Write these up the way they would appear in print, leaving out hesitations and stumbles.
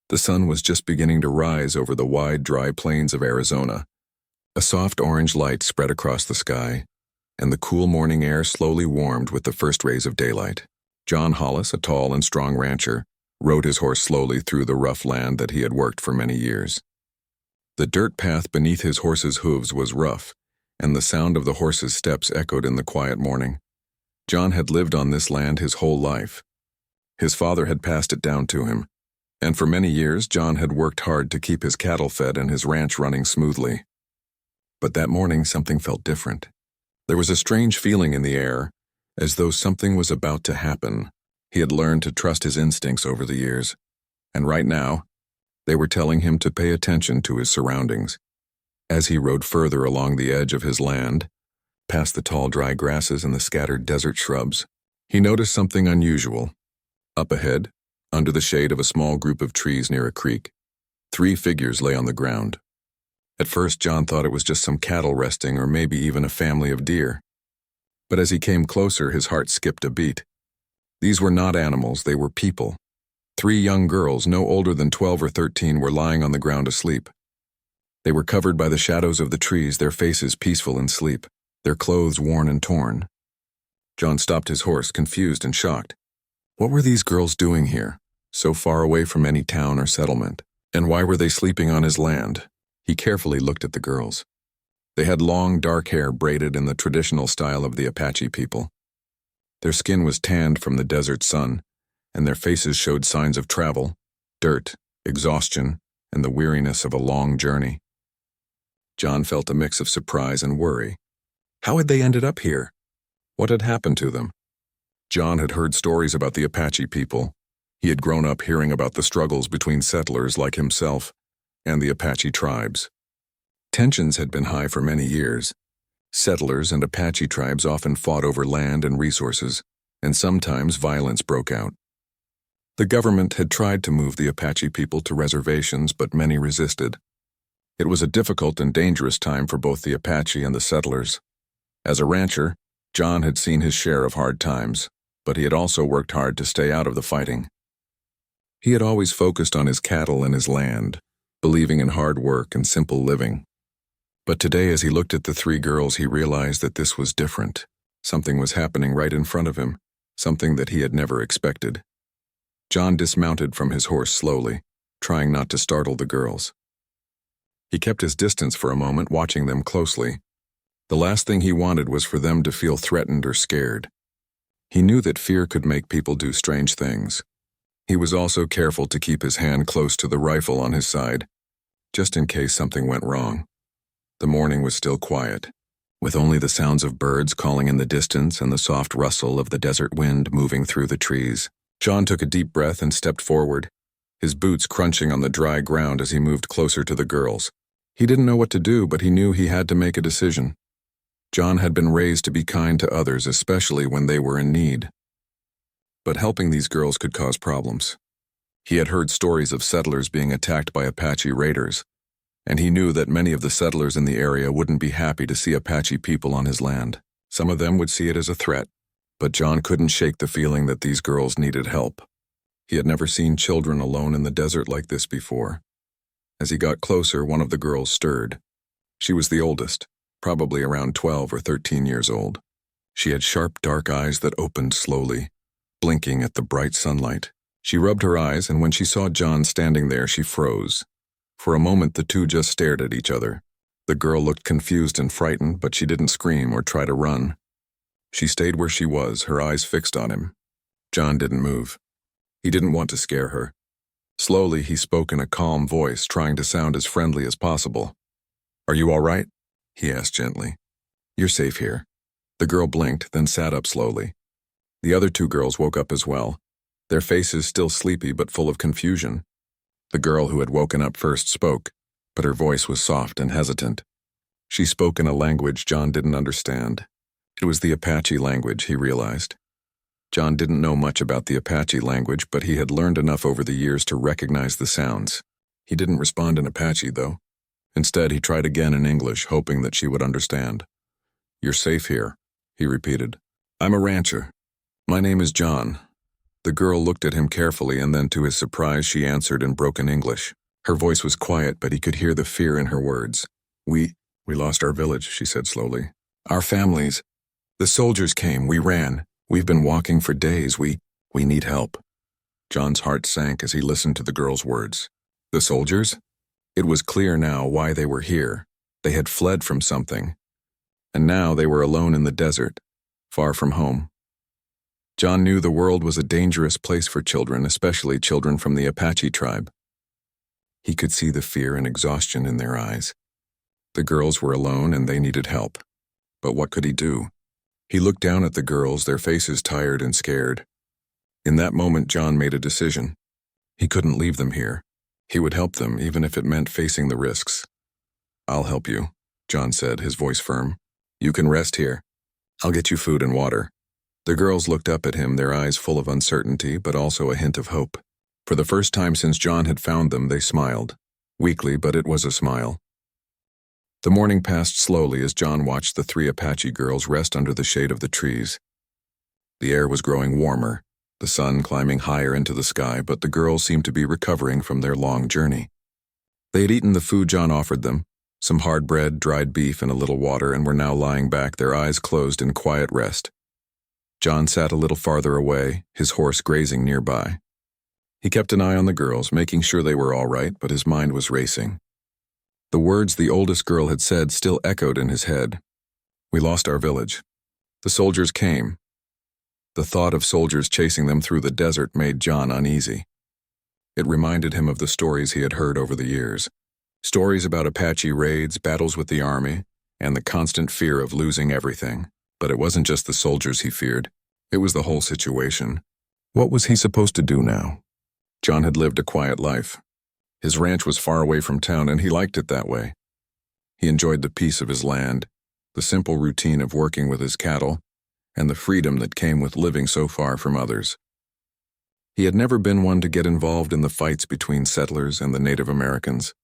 The sun was just beginning to rise over the wide, dry plains of Arizona. A soft orange light spread across the sky, and the cool morning air slowly warmed with the first rays of daylight. John Hollis, a tall and strong rancher, rode his horse slowly through the rough land that he had worked for many years. The dirt path beneath his horse's hooves was rough, and the sound of the horse's steps echoed in the quiet morning. John had lived on this land his whole life. His father had passed it down to him, and for many years John had worked hard to keep his cattle fed and his ranch running smoothly. But that morning something felt different. There was a strange feeling in the air, as though something was about to happen. He had learned to trust his instincts over the years, and right now, they were telling him to pay attention to his surroundings. As he rode further along the edge of his land, past the tall dry grasses and the scattered desert shrubs, he noticed something unusual. Up ahead, under the shade of a small group of trees near a creek, 3 figures lay on the ground. At first, John thought it was just some cattle resting or maybe even a family of deer. But as he came closer, his heart skipped a beat. These were not animals, they were people. 3 young girls, no older than 12 or 13, were lying on the ground asleep. They were covered by the shadows of the trees, their faces peaceful in sleep, their clothes worn and torn. John stopped his horse, confused and shocked. What were these girls doing here, so far away from any town or settlement? And why were they sleeping on his land? He carefully looked at the girls. They had long, dark hair braided in the traditional style of the Apache people. Their skin was tanned from the desert sun, and their faces showed signs of travel, dirt, exhaustion, and the weariness of a long journey. John felt a mix of surprise and worry. How had they ended up here? What had happened to them? John had heard stories about the Apache people. He had grown up hearing about the struggles between settlers like himself and the Apache tribes. Tensions had been high for many years. Settlers and Apache tribes often fought over land and resources, and sometimes violence broke out. The government had tried to move the Apache people to reservations, but many resisted. It was a difficult and dangerous time for both the Apache and the settlers. As a rancher, John had seen his share of hard times, but he had also worked hard to stay out of the fighting. He had always focused on his cattle and his land, believing in hard work and simple living. But today, as he looked at the 3 girls, he realized that this was different. Something was happening right in front of him, something that he had never expected. John dismounted from his horse slowly, trying not to startle the girls. He kept his distance for a moment, watching them closely. The last thing he wanted was for them to feel threatened or scared. He knew that fear could make people do strange things. He was also careful to keep his hand close to the rifle on his side, just in case something went wrong. The morning was still quiet, with only the sounds of birds calling in the distance and the soft rustle of the desert wind moving through the trees. John took a deep breath and stepped forward, his boots crunching on the dry ground as he moved closer to the girls. He didn't know what to do, but he knew he had to make a decision. John had been raised to be kind to others, especially when they were in need. But helping these girls could cause problems. He had heard stories of settlers being attacked by Apache raiders, and he knew that many of the settlers in the area wouldn't be happy to see Apache people on his land. Some of them would see it as a threat, but John couldn't shake the feeling that these girls needed help. He had never seen children alone in the desert like this before. As he got closer, one of the girls stirred. She was the oldest, probably around 12 or 13 years old. She had sharp, dark eyes that opened slowly, blinking at the bright sunlight. She rubbed her eyes, and when she saw John standing there, she froze. For a moment, the two just stared at each other. The girl looked confused and frightened, but she didn't scream or try to run. She stayed where she was, her eyes fixed on him. John didn't move. He didn't want to scare her. Slowly, he spoke in a calm voice, trying to sound as friendly as possible. "Are you all right?" he asked gently. "You're safe here." The girl blinked, then sat up slowly. The other 2 girls woke up as well, their faces still sleepy but full of confusion. The girl who had woken up first spoke, but her voice was soft and hesitant. She spoke in a language John didn't understand. It was the Apache language, he realized. John didn't know much about the Apache language, but he had learned enough over the years to recognize the sounds. He didn't respond in Apache, though. Instead, he tried again in English, hoping that she would understand. "You're safe here," he repeated. "I'm a rancher. My name is John. The girl looked at him carefully, and then to his surprise she answered in broken English. Her voice was quiet, but he could hear the fear in her words. We lost our village," she said slowly. "Our families. The soldiers came, we ran. We've been walking for days, we need help." John's heart sank as he listened to the girl's words. The soldiers? It was clear now why they were here. They had fled from something. And now they were alone in the desert, far from home. John knew the world was a dangerous place for children, especially children from the Apache tribe. He could see the fear and exhaustion in their eyes. The girls were alone and they needed help. But what could he do? He looked down at the girls, their faces tired and scared. In that moment, John made a decision. He couldn't leave them here. He would help them, even if it meant facing the risks. "I'll help you," John said, his voice firm. "You can rest here. I'll get you food and water." The girls looked up at him, their eyes full of uncertainty, but also a hint of hope. For the first time since John had found them, they smiled. Weakly, but it was a smile. The morning passed slowly as John watched the 3 Apache girls rest under the shade of the trees. The air was growing warmer, the sun climbing higher into the sky, but the girls seemed to be recovering from their long journey. They had eaten the food John offered them, some hard bread, dried beef, and a little water, and were now lying back, their eyes closed in quiet rest. John sat a little farther away, his horse grazing nearby. He kept an eye on the girls, making sure they were all right, but his mind was racing. The words the oldest girl had said still echoed in his head. "We lost our village. The soldiers came." The thought of soldiers chasing them through the desert made John uneasy. It reminded him of the stories he had heard over the years. Stories about Apache raids, battles with the army, and the constant fear of losing everything. But it wasn't just the soldiers he feared. It was the whole situation. What was he supposed to do now? John had lived a quiet life. His ranch was far away from town, and he liked it that way. He enjoyed the peace of his land, the simple routine of working with his cattle, and the freedom that came with living so far from others. He had never been one to get involved in the fights between settlers and the Native Americans.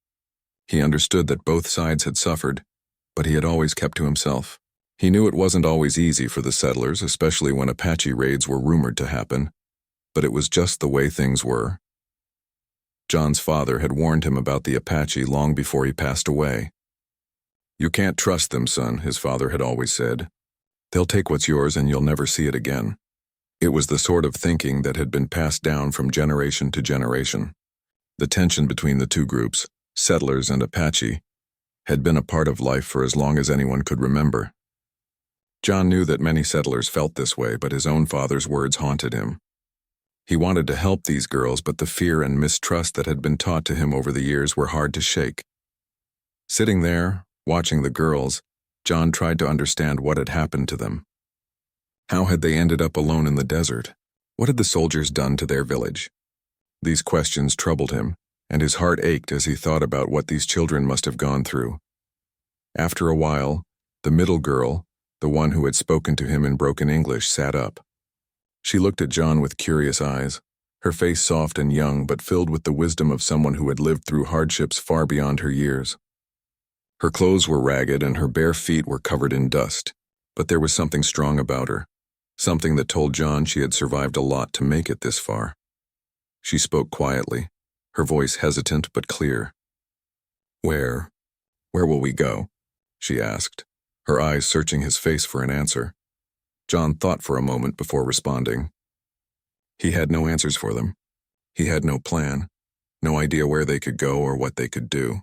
He understood that both sides had suffered, but he had always kept to himself. He knew it wasn't always easy for the settlers, especially when Apache raids were rumored to happen, but it was just the way things were. John's father had warned him about the Apache long before he passed away. "You can't trust them, son," his father had always said. "They'll take what's yours and you'll never see it again." It was the sort of thinking that had been passed down from generation to generation. The tension between the two groups, settlers and Apache, had been a part of life for as long as anyone could remember. John knew that many settlers felt this way, but his own father's words haunted him. He wanted to help these girls, but the fear and mistrust that had been taught to him over the years were hard to shake. Sitting there, watching the girls, John tried to understand what had happened to them. How had they ended up alone in the desert? What had the soldiers done to their village? These questions troubled him, and his heart ached as he thought about what these children must have gone through. After a while, the middle girl, the one who had spoken to him in broken English, sat up. She looked at John with curious eyes, her face soft and young but filled with the wisdom of someone who had lived through hardships far beyond her years. Her clothes were ragged and her bare feet were covered in dust, but there was something strong about her, something that told John she had survived a lot to make it this far. She spoke quietly, her voice hesitant but clear. Where will we go?" she asked, her eyes searching his face for an answer. John thought for a moment before responding. He had no answers for them. He had no plan, no idea where they could go or what they could do.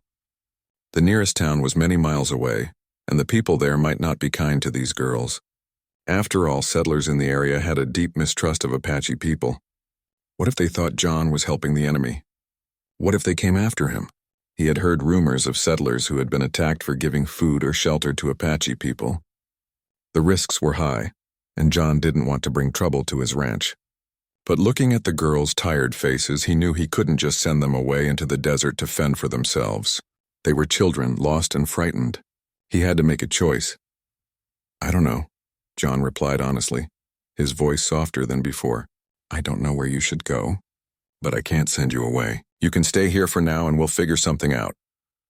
The nearest town was many miles away, and the people there might not be kind to these girls. After all, settlers in the area had a deep mistrust of Apache people. What if they thought John was helping the enemy? What if they came after him? He had heard rumors of settlers who had been attacked for giving food or shelter to Apache people. The risks were high, and John didn't want to bring trouble to his ranch. But looking at the girls' tired faces, he knew he couldn't just send them away into the desert to fend for themselves. They were children, lost and frightened. He had to make a choice. "I don't know," John replied honestly, his voice softer than before. "I don't know where you should go, but I can't send you away. You can stay here for now and we'll figure something out."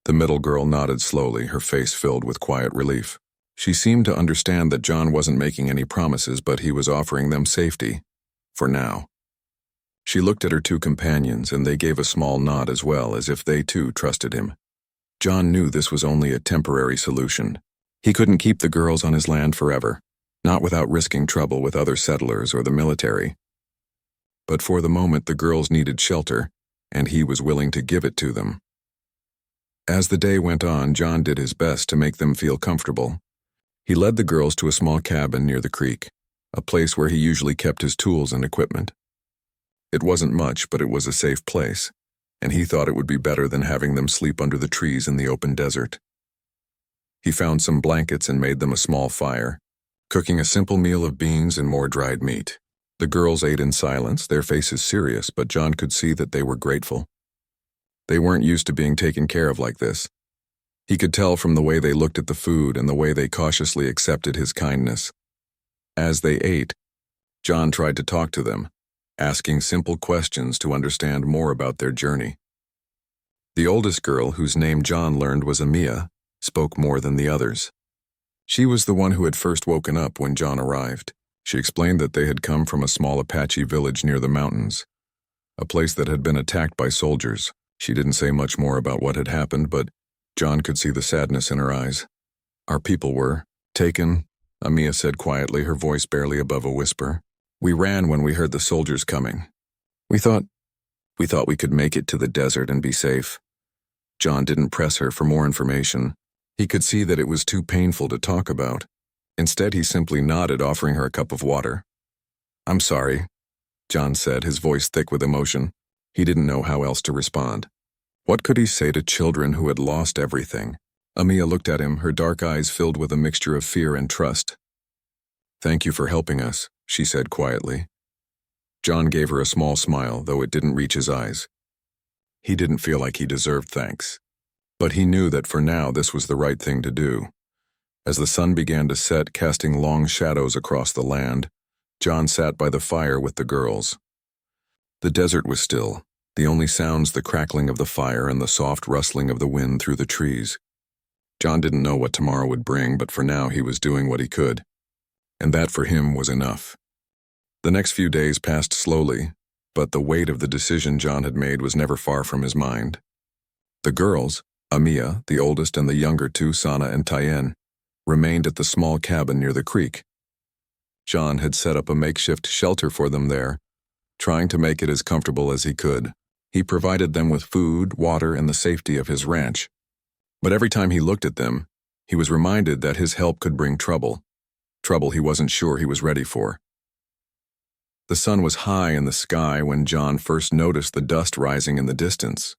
The middle girl nodded slowly, her face filled with quiet relief. She seemed to understand that John wasn't making any promises, but he was offering them safety. For now. She looked at her two companions, and they gave a small nod as well, as if they too trusted him. John knew this was only a temporary solution. He couldn't keep the girls on his land forever, not without risking trouble with other settlers or the military. But for the moment the girls needed shelter, and he was willing to give it to them. As the day went on, John did his best to make them feel comfortable. He led the girls to a small cabin near the creek, a place where he usually kept his tools and equipment. It wasn't much, but it was a safe place, and he thought it would be better than having them sleep under the trees in the open desert. He found some blankets and made them a small fire, cooking a simple meal of beans and more dried meat. The girls ate in silence, their faces serious, but John could see that they were grateful. They weren't used to being taken care of like this. He could tell from the way they looked at the food and the way they cautiously accepted his kindness. As they ate, John tried to talk to them, asking simple questions to understand more about their journey. The oldest girl, whose name John learned was Amia, spoke more than the others. She was the one who had first woken up when John arrived. She explained that they had come from a small Apache village near the mountains, a place that had been attacked by soldiers. She didn't say much more about what had happened, but John could see the sadness in her eyes. Our people were taken, Amia said quietly, her voice barely above a whisper. We ran when we heard the soldiers coming. We thought we could make it to the desert and be safe. John didn't press her for more information. He could see that it was too painful to talk about. Instead, he simply nodded, offering her a cup of water. I'm sorry, John said, his voice thick with emotion. He didn't know how else to respond. What could he say to children who had lost everything? Amia looked at him, her dark eyes filled with a mixture of fear and trust. Thank you for helping us, she said quietly. John gave her a small smile, though it didn't reach his eyes. He didn't feel like he deserved thanks, but he knew that for now this was the right thing to do. As the sun began to set, casting long shadows across the land, John sat by the fire with the girls. The desert was still, the only sounds the crackling of the fire and the soft rustling of the wind through the trees. John didn't know what tomorrow would bring, but for now he was doing what he could, and that for him was enough. The next few days passed slowly, but the weight of the decision John had made was never far from his mind. The girls, Amia, the oldest, and the younger two, Sana and Tyen, remained at the small cabin near the creek. John had set up a makeshift shelter for them there, trying to make it as comfortable as he could. He provided them with food, water, and the safety of his ranch. But every time he looked at them, he was reminded that his help could bring trouble he wasn't sure he was ready for. The sun was high in the sky when John first noticed the dust rising in the distance.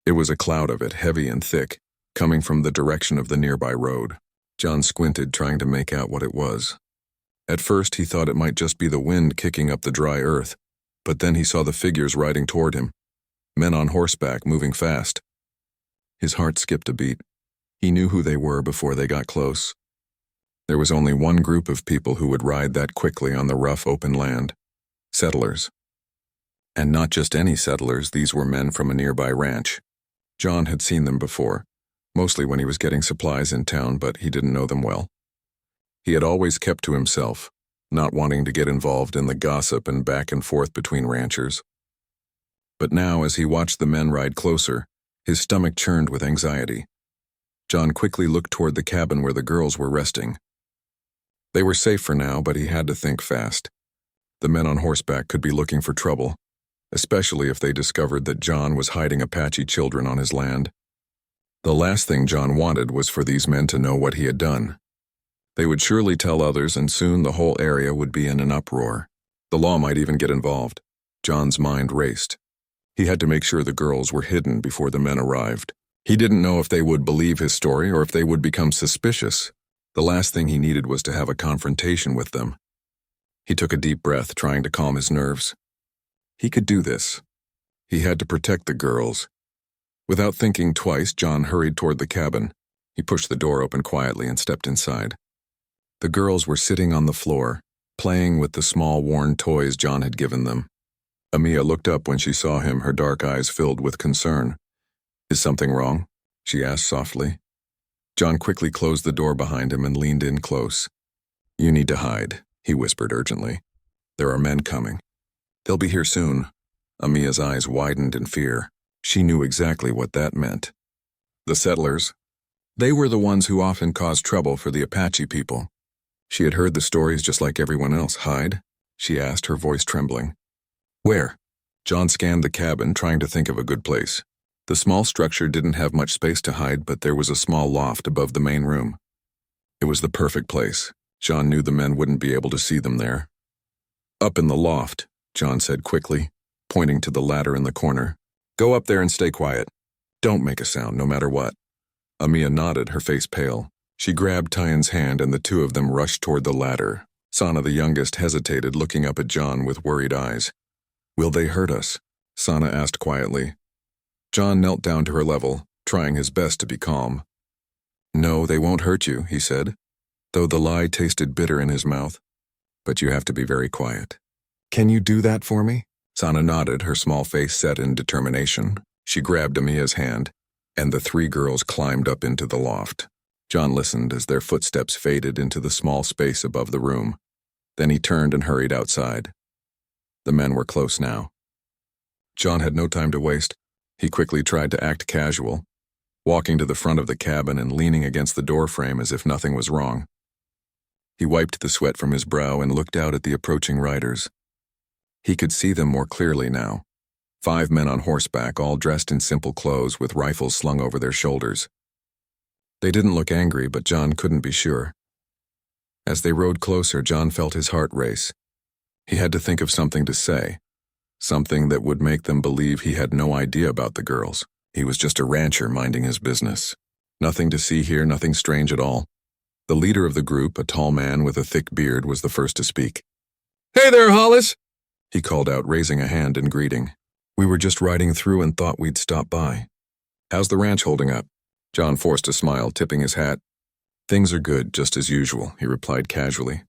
It was a cloud of it, heavy and thick, coming from the direction of the nearby road. John squinted, trying to make out what it was. At first, he thought it might just be the wind kicking up the dry earth, but then he saw the figures riding toward him, men on horseback moving fast. His heart skipped a beat. He knew who they were before they got close. There was only one group of people who would ride that quickly on the rough open land. Settlers. And not just any settlers, these were men from a nearby ranch. John had seen them before, mostly when he was getting supplies in town, but he didn't know them well. He had always kept to himself, not wanting to get involved in the gossip and back and forth between ranchers. But now, as he watched the men ride closer, his stomach churned with anxiety. John quickly looked toward the cabin where the girls were resting. They were safe for now, but he had to think fast. The men on horseback could be looking for trouble, especially if they discovered that John was hiding Apache children on his land. The last thing John wanted was for these men to know what he had done. They would surely tell others, and soon the whole area would be in an uproar. The law might even get involved. John's mind raced. He had to make sure the girls were hidden before the men arrived. He didn't know if they would believe his story or if they would become suspicious. The last thing he needed was to have a confrontation with them. He took a deep breath, trying to calm his nerves. He could do this. He had to protect the girls. Without thinking twice, John hurried toward the cabin. He pushed the door open quietly and stepped inside. The girls were sitting on the floor, playing with the small worn toys John had given them. Amia looked up when she saw him, her dark eyes filled with concern. Is something wrong? She asked softly. John quickly closed the door behind him and leaned in close. You need to hide, he whispered urgently. There are men coming. They'll be here soon. Amia's eyes widened in fear. She knew exactly what that meant. The settlers. They were the ones who often caused trouble for the Apache people. She had heard the stories just like everyone else. Hide? She asked, her voice trembling. Where? John scanned the cabin, trying to think of a good place. The small structure didn't have much space to hide, but there was a small loft above the main room. It was the perfect place. John knew the men wouldn't be able to see them there. Up in the loft, John said quickly, pointing to the ladder in the corner. Go up there and stay quiet. Don't make a sound, no matter what. Amia nodded, her face pale. She grabbed Tyen's hand and the two of them rushed toward the ladder. Sana, the youngest, hesitated, looking up at John with worried eyes. Will they hurt us? Sana asked quietly. John knelt down to her level, trying his best to be calm. No, they won't hurt you, he said, though the lie tasted bitter in his mouth. But you have to be very quiet. Can you do that for me? Sana nodded, her small face set in determination. She grabbed Amia's hand, and the three girls climbed up into the loft. John listened as their footsteps faded into the small space above the room. Then he turned and hurried outside. The men were close now. John had no time to waste. He quickly tried to act casual, walking to the front of the cabin and leaning against the doorframe as if nothing was wrong. He wiped the sweat from his brow and looked out at the approaching riders. He could see them more clearly now. 5 men on horseback, all dressed in simple clothes with rifles slung over their shoulders. They didn't look angry, but John couldn't be sure. As they rode closer, John felt his heart race. He had to think of something to say, something that would make them believe he had no idea about the girls. He was just a rancher minding his business. Nothing to see here, nothing strange at all. The leader of the group, a tall man with a thick beard, was the first to speak. Hey there, Hollis! He called out, raising a hand in greeting. We were just riding through and thought we'd stop by. How's the ranch holding up? John forced a smile, tipping his hat. Things are good, just as usual, he replied casually.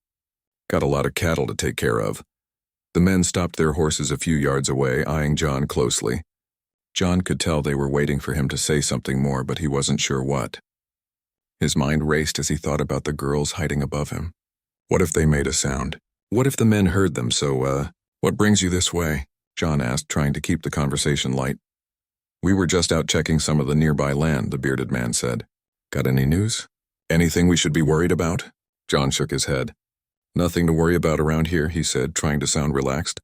Got a lot of cattle to take care of. The men stopped their horses a few yards away, eyeing John closely. John could tell they were waiting for him to say something more, but he wasn't sure what. His mind raced as he thought about the girls hiding above him. What if they made a sound? What if the men heard them? What brings you this way? John asked, trying to keep the conversation light. We were just out checking some of the nearby land, the bearded man said. Got any news? Anything we should be worried about? John shook his head. Nothing to worry about around here, he said, trying to sound relaxed.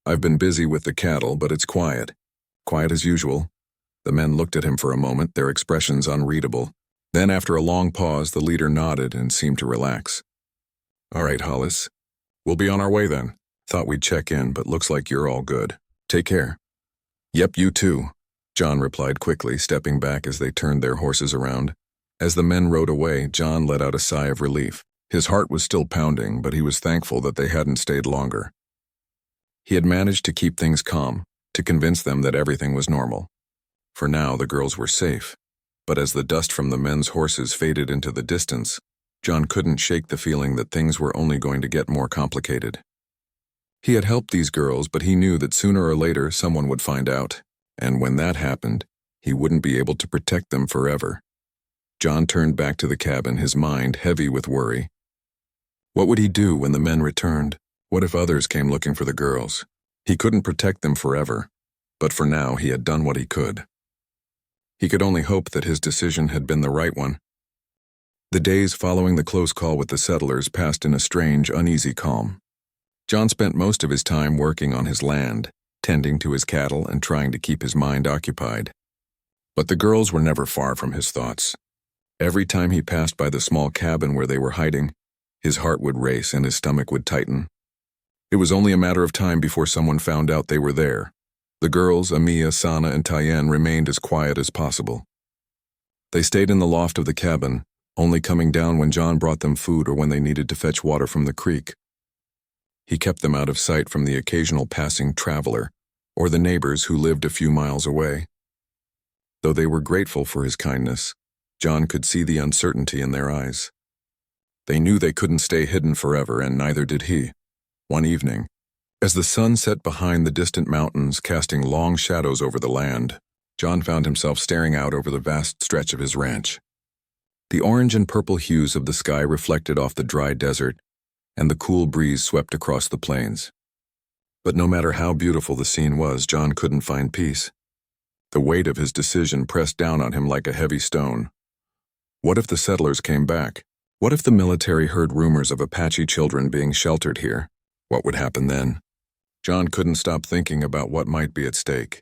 I've been busy with the cattle, but it's quiet. Quiet as usual. The men looked at him for a moment, their expressions unreadable. Then, after a long pause, the leader nodded and seemed to relax. All right, Hollis. We'll be on our way then. Thought we'd check in, but looks like you're all good. Take care. Yep, you too, John replied quickly, stepping back as they turned their horses around. As the men rode away, John let out a sigh of relief. His heart was still pounding, but he was thankful that they hadn't stayed longer. He had managed to keep things calm, to convince them that everything was normal. For now, the girls were safe. But as the dust from the men's horses faded into the distance, John couldn't shake the feeling that things were only going to get more complicated. He had helped these girls, but he knew that sooner or later someone would find out, and when that happened, he wouldn't be able to protect them forever. John turned back to the cabin, his mind heavy with worry. What would he do when the men returned? What if others came looking for the girls? He couldn't protect them forever, but for now he had done what he could. He could only hope that his decision had been the right one. The days following the close call with the settlers passed in a strange, uneasy calm. John spent most of his time working on his land, tending to his cattle and trying to keep his mind occupied. But the girls were never far from his thoughts. Every time he passed by the small cabin where they were hiding, his heart would race and his stomach would tighten. It was only a matter of time before someone found out they were there. The girls, Amia, Sana, and Tyen, remained as quiet as possible. They stayed in the loft of the cabin, only coming down when John brought them food or when they needed to fetch water from the creek. He kept them out of sight from the occasional passing traveler or the neighbors who lived a few miles away. Though they were grateful for his kindness, John could see the uncertainty in their eyes. They knew they couldn't stay hidden forever, and neither did he. One evening, as the sun set behind the distant mountains, casting long shadows over the land, John found himself staring out over the vast stretch of his ranch. The orange and purple hues of the sky reflected off the dry desert, and the cool breeze swept across the plains. But no matter how beautiful the scene was, John couldn't find peace. The weight of his decision pressed down on him like a heavy stone. What if the settlers came back? What if the military heard rumors of Apache children being sheltered here? What would happen then? John couldn't stop thinking about what might be at stake.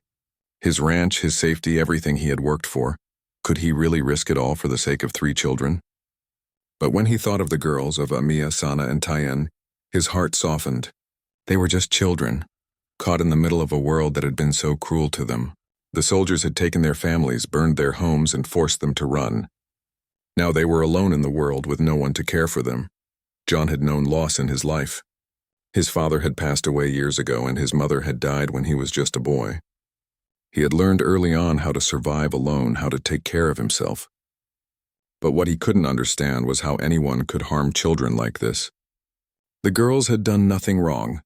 His ranch, his safety, everything he had worked for. Could he really risk it all for the sake of 3 children? But when he thought of the girls, of Amia, Sana, and Tayen, his heart softened. They were just children, caught in the middle of a world that had been so cruel to them. The soldiers had taken their families, burned their homes, and forced them to run. Now they were alone in the world with no one to care for them. John had known loss in his life. His father had passed away years ago, and his mother had died when he was just a boy. He had learned early on how to survive alone, how to take care of himself. But what he couldn't understand was how anyone could harm children like this. The girls had done nothing wrong.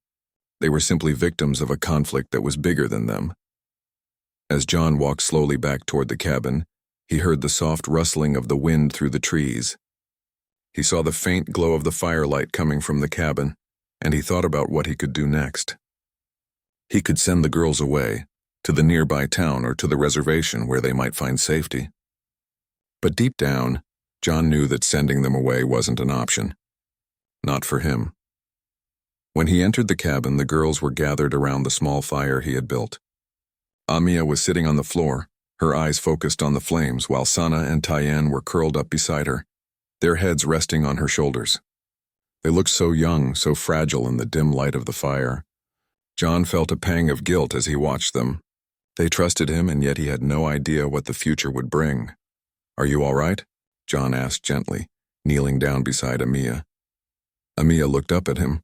They were simply victims of a conflict that was bigger than them. As John walked slowly back toward the cabin, he heard the soft rustling of the wind through the trees. He saw the faint glow of the firelight coming from the cabin, and he thought about what he could do next. He could send the girls away, to the nearby town or to the reservation where they might find safety. But deep down, John knew that sending them away wasn't an option. Not for him. When he entered the cabin, the girls were gathered around the small fire he had built. Amia was sitting on the floor, her eyes focused on the flames, while Sana and Tayen were curled up beside her, their heads resting on her shoulders. They looked so young, so fragile in the dim light of the fire. John felt a pang of guilt as he watched them. They trusted him, and yet he had no idea what the future would bring. "Are you all right?" John asked gently, kneeling down beside Amia. Amia looked up at him,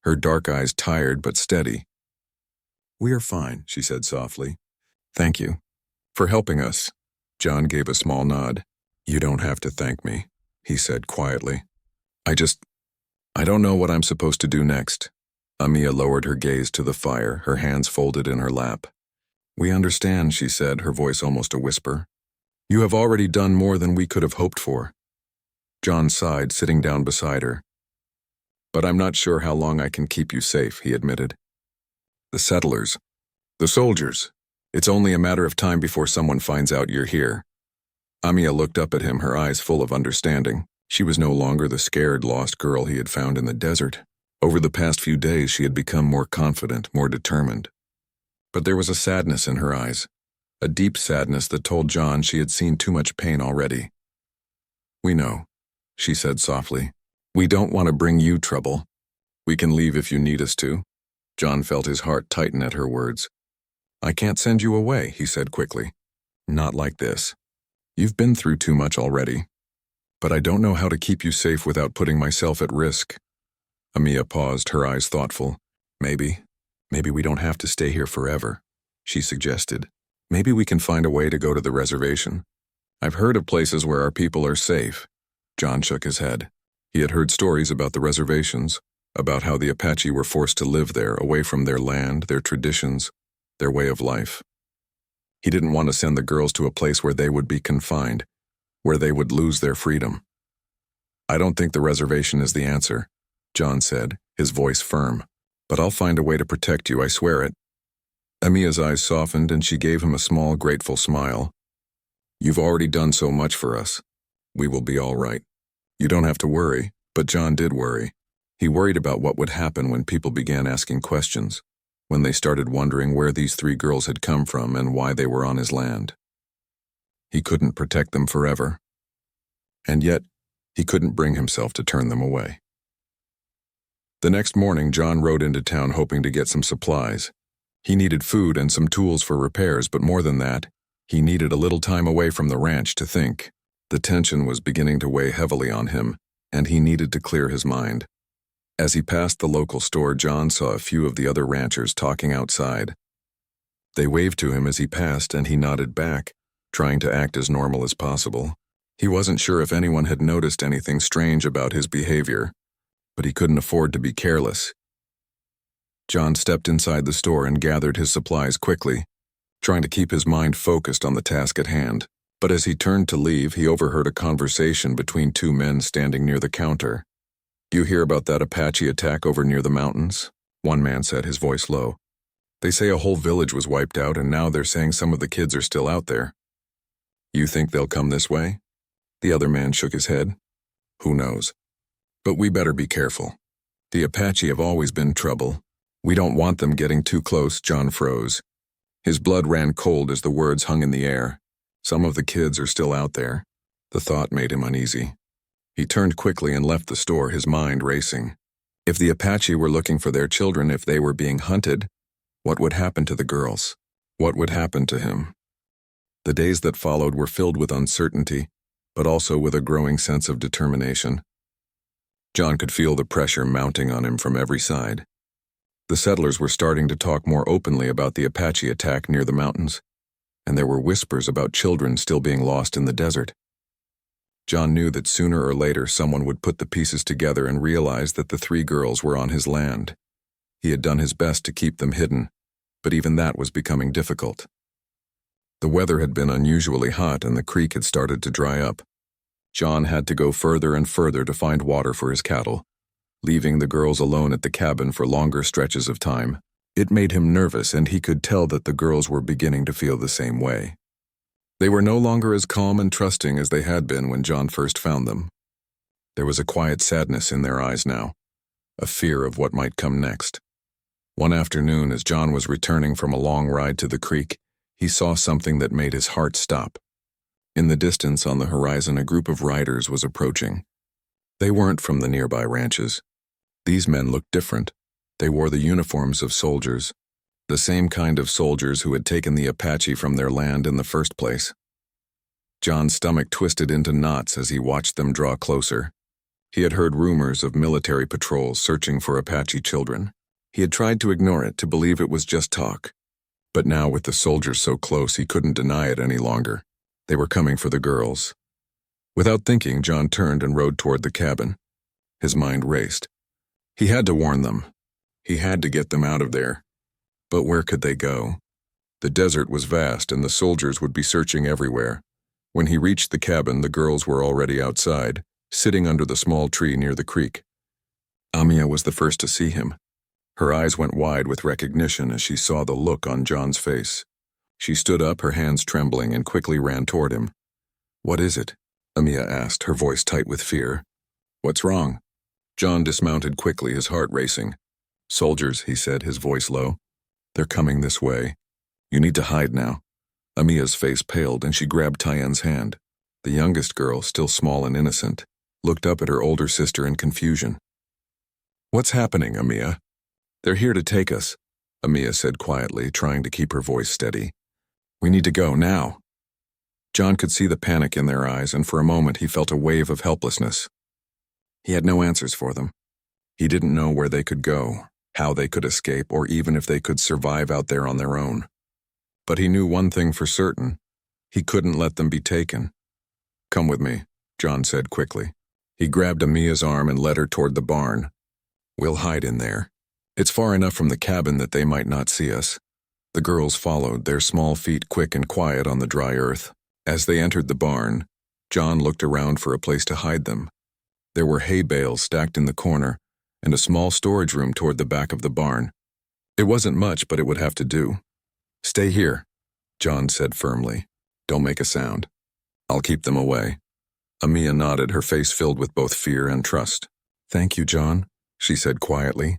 her dark eyes tired but steady. "We are fine," she said softly. "Thank you for helping us." John gave a small nod. "You don't have to thank me," he said quietly. I don't know what I'm supposed to do next." Amia lowered her gaze to the fire, her hands folded in her lap. "We understand," she said, her voice almost a whisper. "You have already done more than we could have hoped for." John sighed, sitting down beside her. "But I'm not sure how long I can keep you safe," he admitted. "The settlers, the soldiers. It's only a matter of time before someone finds out you're here." Amia looked up at him, her eyes full of understanding. She was no longer the scared, lost girl he had found in the desert. Over the past few days, she had become more confident, more determined. But there was a sadness in her eyes, a deep sadness that told John she had seen too much pain already. "We know," she said softly. "We don't want to bring you trouble. We can leave if you need us to." John felt his heart tighten at her words. "I can't send you away," he said quickly. "Not like this. You've been through too much already. But I don't know how to keep you safe without putting myself at risk." Amia paused, her eyes thoughtful. Maybe we don't have to stay here forever," she suggested. "Maybe we can find a way to go to the reservation. I've heard of places where our people are safe." John shook his head. He had heard stories about the reservations, about how the Apache were forced to live there, away from their land, their traditions, their way of life. He didn't want to send the girls to a place where they would be confined, where they would lose their freedom. "I don't think the reservation is the answer," John said, his voice firm. "But I'll find a way to protect you, I swear it." Amia's eyes softened and she gave him a small, grateful smile. "You've already done so much for us. We will be all right. You don't have to worry." But John did worry. He worried about what would happen when people began asking questions, when they started wondering where these 3 girls had come from and why they were on his land. He couldn't protect them forever. And yet, he couldn't bring himself to turn them away. The next morning, John rode into town hoping to get some supplies. He needed food and some tools for repairs, but more than that, he needed a little time away from the ranch to think. The tension was beginning to weigh heavily on him, and he needed to clear his mind. As he passed the local store, John saw a few of the other ranchers talking outside. They waved to him as he passed, and he nodded back, trying to act as normal as possible. He wasn't sure if anyone had noticed anything strange about his behavior, but he couldn't afford to be careless. John stepped inside the store and gathered his supplies quickly, trying to keep his mind focused on the task at hand. But as he turned to leave, he overheard a conversation between 2 men standing near the counter. "You hear about that Apache attack over near the mountains?" one man said, his voice low. They say a whole village was wiped out, and now they're saying some of the kids are still out there. You think they'll come this way? The other man shook his head. Who knows? But we better be careful. The Apache have always been trouble. We don't want them getting too close. John froze. His blood ran cold as the words hung in the air. Some of the kids are still out there. The thought made him uneasy. He turned quickly and left the store, his mind racing. If the Apache were looking for their children, if they were being hunted, what would happen to the girls? What would happen to him? The days that followed were filled with uncertainty, but also with a growing sense of determination. John could feel the pressure mounting on him from every side. The settlers were starting to talk more openly about the Apache attack near the mountains, and there were whispers about children still being lost in the desert. John knew that sooner or later someone would put the pieces together and realize that the 3 girls were on his land. He had done his best to keep them hidden, but even that was becoming difficult. The weather had been unusually hot and the creek had started to dry up. John had to go further and further to find water for his cattle, leaving the girls alone at the cabin for longer stretches of time. It made him nervous, and he could tell that the girls were beginning to feel the same way. They were no longer as calm and trusting as they had been when John first found them. There was a quiet sadness in their eyes now, a fear of what might come next. One afternoon, as John was returning from a long ride to the creek, he saw something that made his heart stop. In the distance on the horizon, a group of riders was approaching. They weren't from the nearby ranches. These men looked different. They wore the uniforms of soldiers, the same kind of soldiers who had taken the Apache from their land in the first place. John's stomach twisted into knots as he watched them draw closer. He had heard rumors of military patrols searching for Apache children. He had tried to ignore it, to believe it was just talk. But now, with the soldiers so close, he couldn't deny it any longer. They were coming for the girls. Without thinking, John turned and rode toward the cabin. His mind raced. He had to warn them. He had to get them out of there. But where could they go? The desert was vast, and the soldiers would be searching everywhere. When he reached the cabin, the girls were already outside, sitting under the small tree near the creek. Amia was the first to see him. Her eyes went wide with recognition as she saw the look on John's face. She stood up, her hands trembling, and quickly ran toward him. "What is it?" Amia asked, her voice tight with fear. "What's wrong?" John dismounted quickly, his heart racing. "Soldiers," he said, his voice low. "They're coming this way. You need to hide now." Amia's face paled, and she grabbed Tyann's hand. The youngest girl, still small and innocent, looked up at her older sister in confusion. "What's happening, Amia?" "They're here to take us," Amia said quietly, trying to keep her voice steady. "We need to go, now." John could see the panic in their eyes, and for a moment he felt a wave of helplessness. He had no answers for them. He didn't know where they could go, how they could escape, or even if they could survive out there on their own. But he knew one thing for certain. He couldn't let them be taken. "Come with me," John said quickly. He grabbed Amia's arm and led her toward the barn. "We'll hide in there. It's far enough from the cabin that they might not see us." The girls followed, their small feet quick and quiet on the dry earth. As they entered the barn, John looked around for a place to hide them. There were hay bales stacked in the corner, and a small storage room toward the back of the barn. It wasn't much, but it would have to do. "Stay here," John said firmly. "Don't make a sound. I'll keep them away." Amia nodded, her face filled with both fear and trust. "Thank you, John," she said quietly,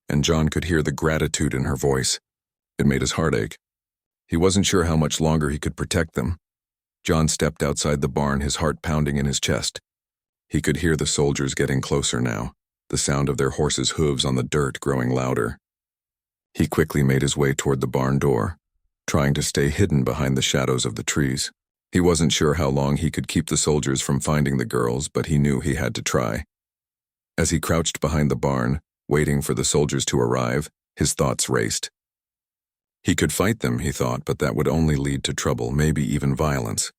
and John could hear the gratitude in her voice. It made his heart ache. He wasn't sure how much longer he could protect them. John stepped outside the barn, his heart pounding in his chest. He could hear the soldiers getting closer now, the sound of their horses' hooves on the dirt growing louder. He quickly made his way toward the barn door, trying to stay hidden behind the shadows of the trees. He wasn't sure how long he could keep the soldiers from finding the girls, but he knew he had to try. As he crouched behind the barn, waiting for the soldiers to arrive, his thoughts raced. He could fight them, he thought, but that would only lead to trouble, maybe even violence.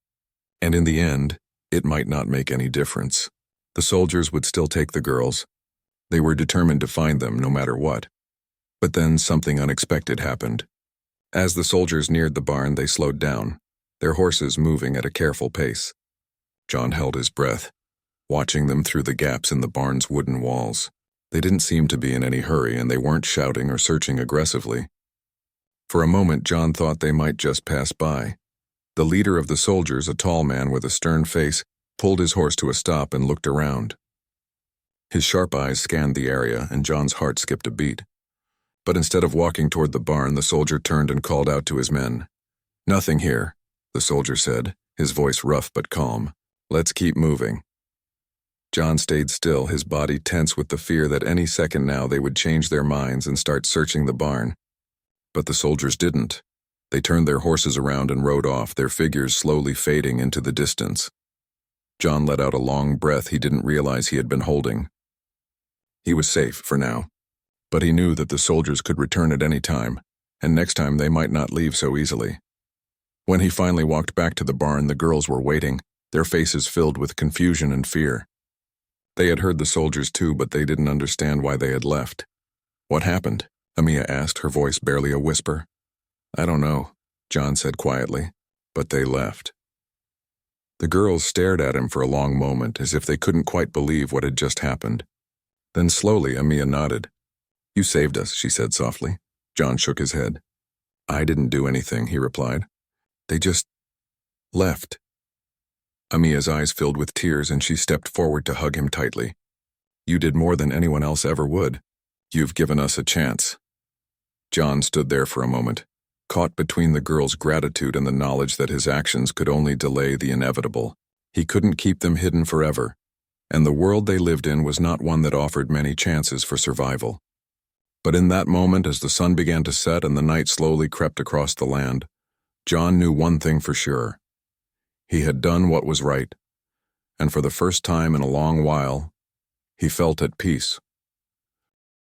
And in the end, it might not make any difference. The soldiers would still take the girls. They were determined to find them, no matter what. But then something unexpected happened. As the soldiers neared the barn, they slowed down, their horses moving at a careful pace. John held his breath, watching them through the gaps in the barn's wooden walls. They didn't seem to be in any hurry, and they weren't shouting or searching aggressively. For a moment, John thought they might just pass by. The leader of the soldiers, a tall man with a stern face, pulled his horse to a stop and looked around. His sharp eyes scanned the area, and John's heart skipped a beat. But instead of walking toward the barn, the soldier turned and called out to his men. "Nothing here," the soldier said, his voice rough but calm. "Let's keep moving." John stayed still, his body tense with the fear that any second now they would change their minds and start searching the barn. But the soldiers didn't. They turned their horses around and rode off, their figures slowly fading into the distance. John let out a long breath he didn't realize he had been holding. He was safe for now, but he knew that the soldiers could return at any time, and next time they might not leave so easily. When he finally walked back to the barn, the girls were waiting, their faces filled with confusion and fear. They had heard the soldiers too, but they didn't understand why they had left. "What happened?" Amia asked, her voice barely a whisper. "I don't know," John said quietly, "but they left." The girls stared at him for a long moment, as if they couldn't quite believe what had just happened. Then slowly, Amia nodded. "You saved us," she said softly. John shook his head. "I didn't do anything," he replied. "They just left." Amia's eyes filled with tears, and she stepped forward to hug him tightly. "You did more than anyone else ever would. You've given us a chance." John stood there for a moment, caught between the girl's gratitude and the knowledge that his actions could only delay the inevitable. He couldn't keep them hidden forever, and the world they lived in was not one that offered many chances for survival. But in that moment, as the sun began to set and the night slowly crept across the land, John knew one thing for sure. He had done what was right, and for the first time in a long while, he felt at peace.